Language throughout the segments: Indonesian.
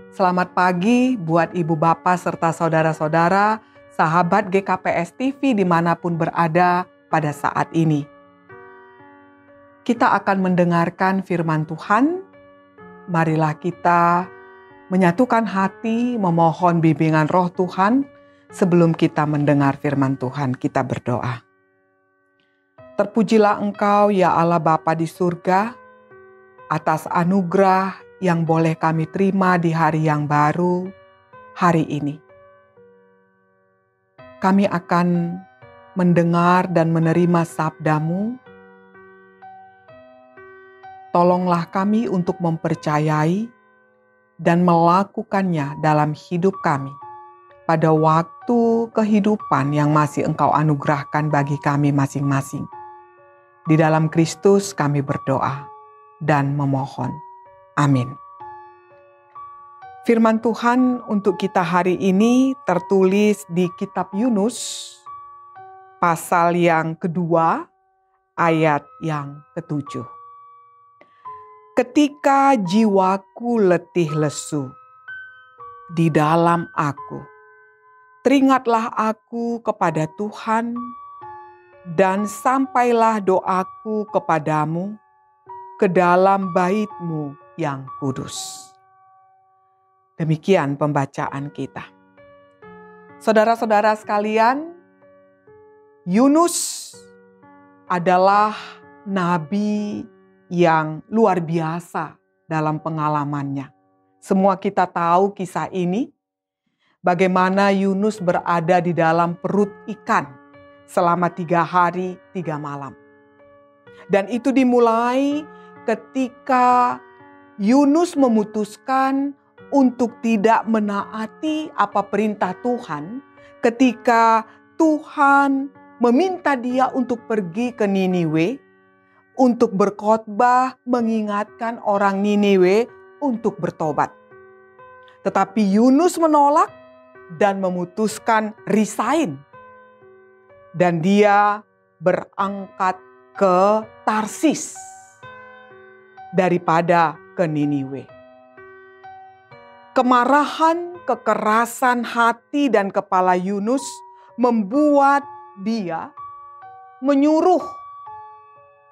Selamat pagi buat ibu bapak serta saudara-saudara, sahabat GKPS TV dimanapun berada pada saat ini. Kita akan mendengarkan firman Tuhan. Marilah kita menyatukan hati, memohon bimbingan Roh Tuhan sebelum kita mendengar firman Tuhan. Kita berdoa. Terpujilah Engkau ya Allah Bapa di surga, atas anugerah yang boleh kami terima di hari yang baru, hari ini. Kami akan mendengar dan menerima sabda-Mu. Tolonglah kami untuk mempercayai dan melakukannya dalam hidup kami pada waktu kehidupan yang masih Engkau anugerahkan bagi kami masing-masing. Di dalam Kristus kami berdoa dan memohon. Amin. Firman Tuhan untuk kita hari ini tertulis di kitab Yunus, pasal yang kedua, ayat yang ketujuh. Ketika jiwaku letih lesu di dalam aku, teringatlah aku kepada Tuhan, dan sampailah doaku kepadamu ke dalam bait-Mu yang kudus. Demikian pembacaan kita. Saudara-saudara sekalian, Yunus adalah nabi yang luar biasa dalam pengalamannya. Semua kita tahu kisah ini, bagaimana Yunus berada di dalam perut ikan selama 3 hari 3 malam. Dan itu dimulai ketika Yunus memutuskan untuk tidak menaati apa perintah Tuhan ketika Tuhan meminta dia untuk pergi ke Niniwe untuk berkhotbah mengingatkan orang Niniwe untuk bertobat. Tetapi Yunus menolak dan memutuskan resign. Dan dia berangkat ke Tarsis daripada ke Niniwe. Kemarahan, kekerasan hati dan kepala Yunus membuat dia menyuruh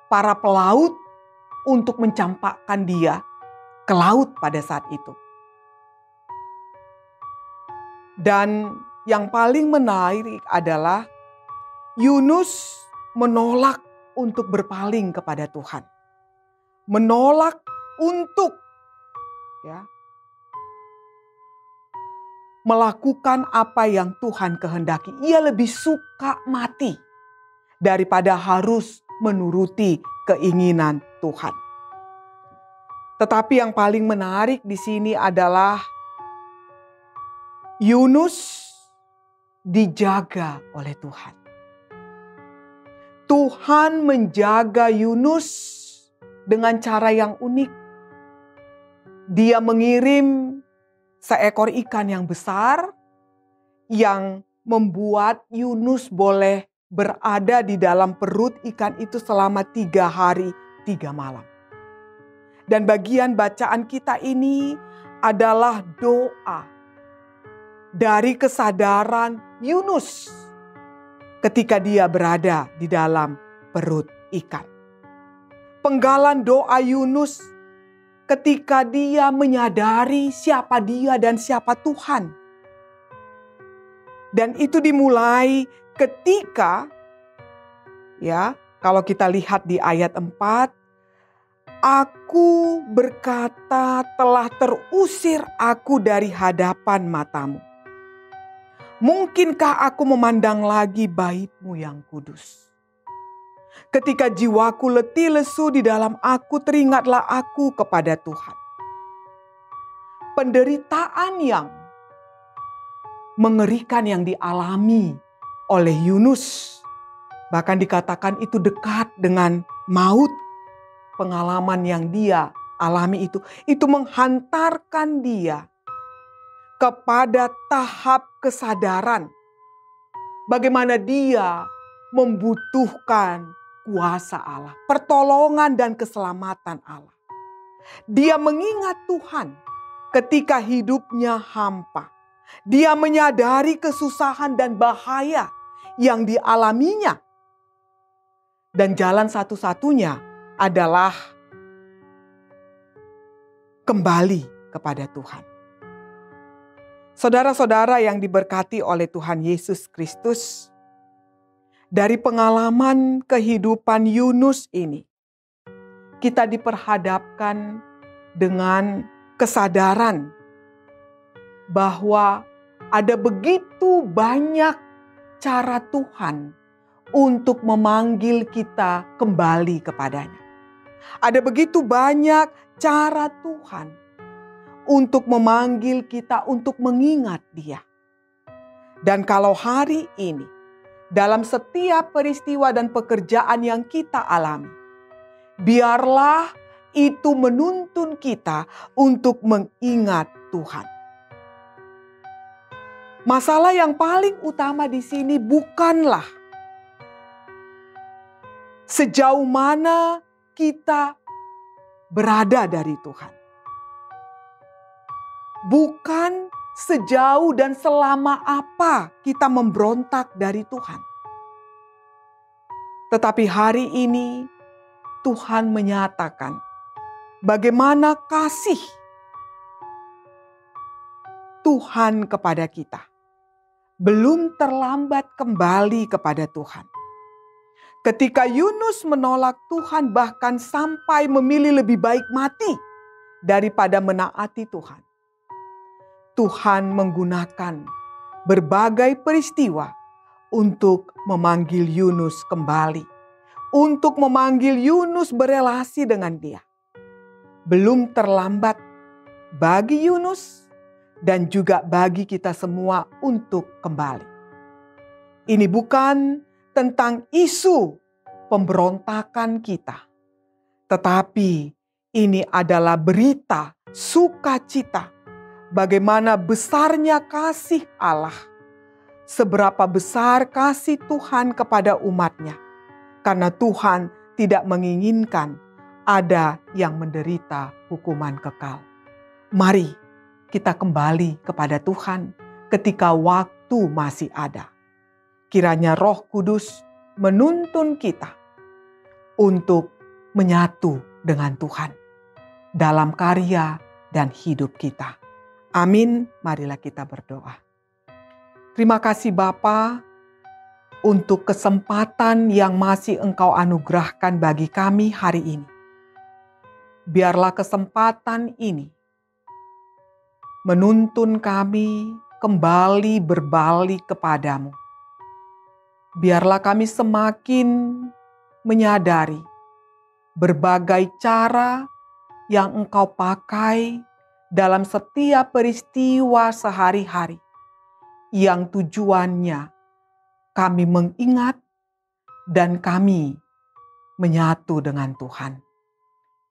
para pelaut untuk mencampakkan dia ke laut pada saat itu. Dan yang paling menarik adalah Yunus menolak untuk berpaling kepada Tuhan. Menolak untuk melakukan apa yang Tuhan kehendaki. Ia lebih suka mati daripada harus menuruti keinginan Tuhan. Tetapi yang paling menarik di sini adalah Yunus dijaga oleh Tuhan. Tuhan menjaga Yunus dengan cara yang unik. Dia mengirim seekor ikan yang besar yang membuat Yunus boleh berada di dalam perut ikan itu selama 3 hari 3 malam. Dan bagian bacaan kita ini adalah doa dari kesadaran Yunus ketika dia berada di dalam perut ikan. Penggalan doa Yunus ketika dia menyadari siapa dia dan siapa Tuhan. Dan itu dimulai ketika, kalau kita lihat di ayat 4, aku berkata telah terusir aku dari hadapan matamu. Mungkinkah aku memandang lagi bait-Mu yang kudus? Ketika jiwaku letih lesu di dalam aku, teringatlah aku kepada Tuhan. Penderitaan yang mengerikan yang dialami oleh Yunus, bahkan dikatakan itu dekat dengan maut. Pengalaman yang dia alami itu menghantarkan dia kepada tahap kesadaran bagaimana dia membutuhkan kuasa Allah, pertolongan dan keselamatan Allah. Dia mengingat Tuhan ketika hidupnya hampa. Dia menyadari kesusahan dan bahaya yang dialaminya. Dan jalan satu-satunya adalah kembali kepada Tuhan. Saudara-saudara yang diberkati oleh Tuhan Yesus Kristus, dari pengalaman kehidupan Yunus ini, kita diperhadapkan dengan kesadaran bahwa ada begitu banyak cara Tuhan untuk memanggil kita kembali kepadanya. Ada begitu banyak cara Tuhan untuk memanggil kita untuk mengingat Dia. Dan kalau hari ini, dalam setiap peristiwa dan pekerjaan yang kita alami, biarlah itu menuntun kita untuk mengingat Tuhan. Masalah yang paling utama di sini bukanlah sejauh mana kita berada dari Tuhan. Bukan sejauh dan selama apa kita memberontak dari Tuhan. Tetapi hari ini Tuhan menyatakan bagaimana kasih Tuhan kepada kita. Belum terlambat kembali kepada Tuhan. Ketika Yunus menolak Tuhan bahkan sampai memilih lebih baik mati daripada menaati Tuhan. Tuhan menggunakan berbagai peristiwa untuk memanggil Yunus kembali. Untuk memanggil Yunus berelasi dengan Dia. Belum terlambat bagi Yunus dan juga bagi kita semua untuk kembali. Ini bukan tentang isu pemberontakan kita. Tetapi ini adalah berita sukacita. Bagaimana besarnya kasih Allah. Seberapa besar kasih Tuhan kepada umatnya. Karena Tuhan tidak menginginkan ada yang menderita hukuman kekal. Mari kita kembali kepada Tuhan ketika waktu masih ada. Kiranya Roh Kudus menuntun kita untuk menyatu dengan Tuhan dalam karya dan hidup kita. Amin. Marilah kita berdoa. Terima kasih Bapa untuk kesempatan yang masih Engkau anugerahkan bagi kami hari ini. Biarlah kesempatan ini menuntun kami kembali berbalik kepadamu. Biarlah kami semakin menyadari berbagai cara yang Engkau pakai dalam setiap peristiwa sehari-hari yang tujuannya kami mengingat dan kami menyatu dengan Tuhan.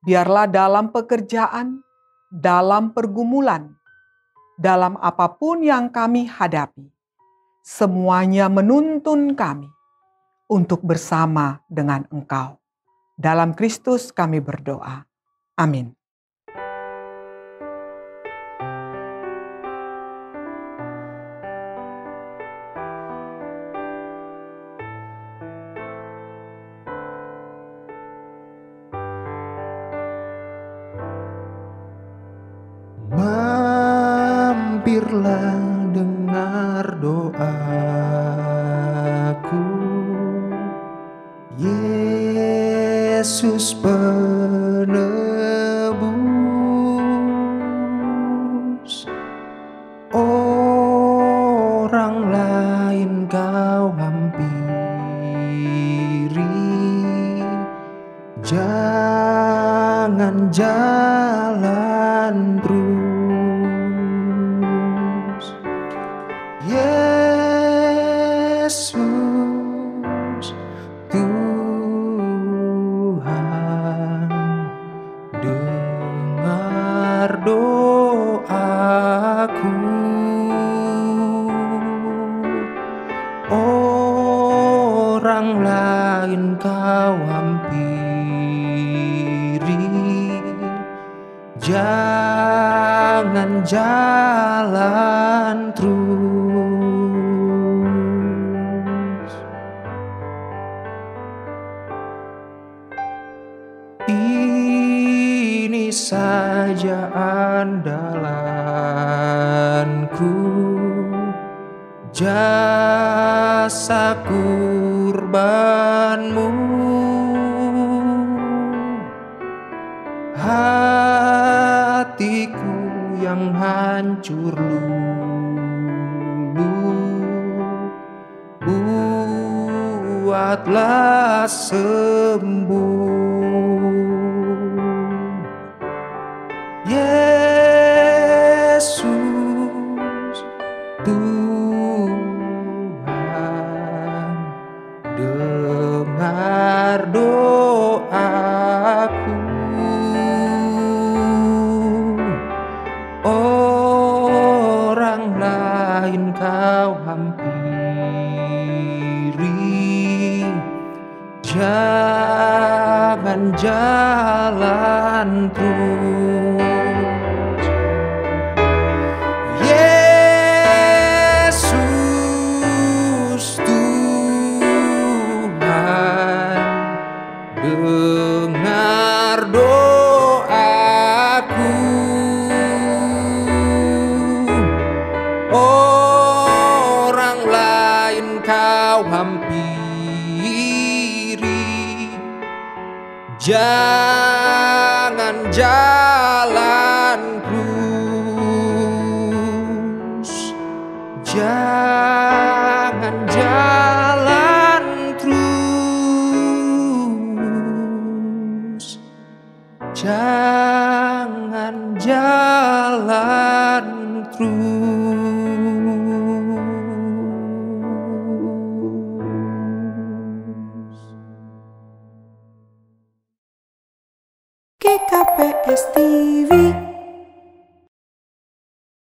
Biarlah dalam pekerjaan, dalam pergumulan, dalam apapun yang kami hadapi, semuanya menuntun kami untuk bersama dengan Engkau. Dalam Kristus kami berdoa. Amin. Mampirlah dengar doaku, Yesus penebus. Orang lain kau hampiri, jangan jalan terus. Yesus Tuhan, dengar doaku. jalan terus. Ini saja andalanku, jasa kurbanmu. Hatiku yang hancur lulu, buatlah sembuh. Yesus Tuhan, dengar doaku. Orang lain kau hampiri, jangan jalan terus. Yesus Tuhan, dengar doaku. Orang lain kau hampiri, jangan jalan terus. Jangan jalan terus. Jangan jalan terus. GKPS TV.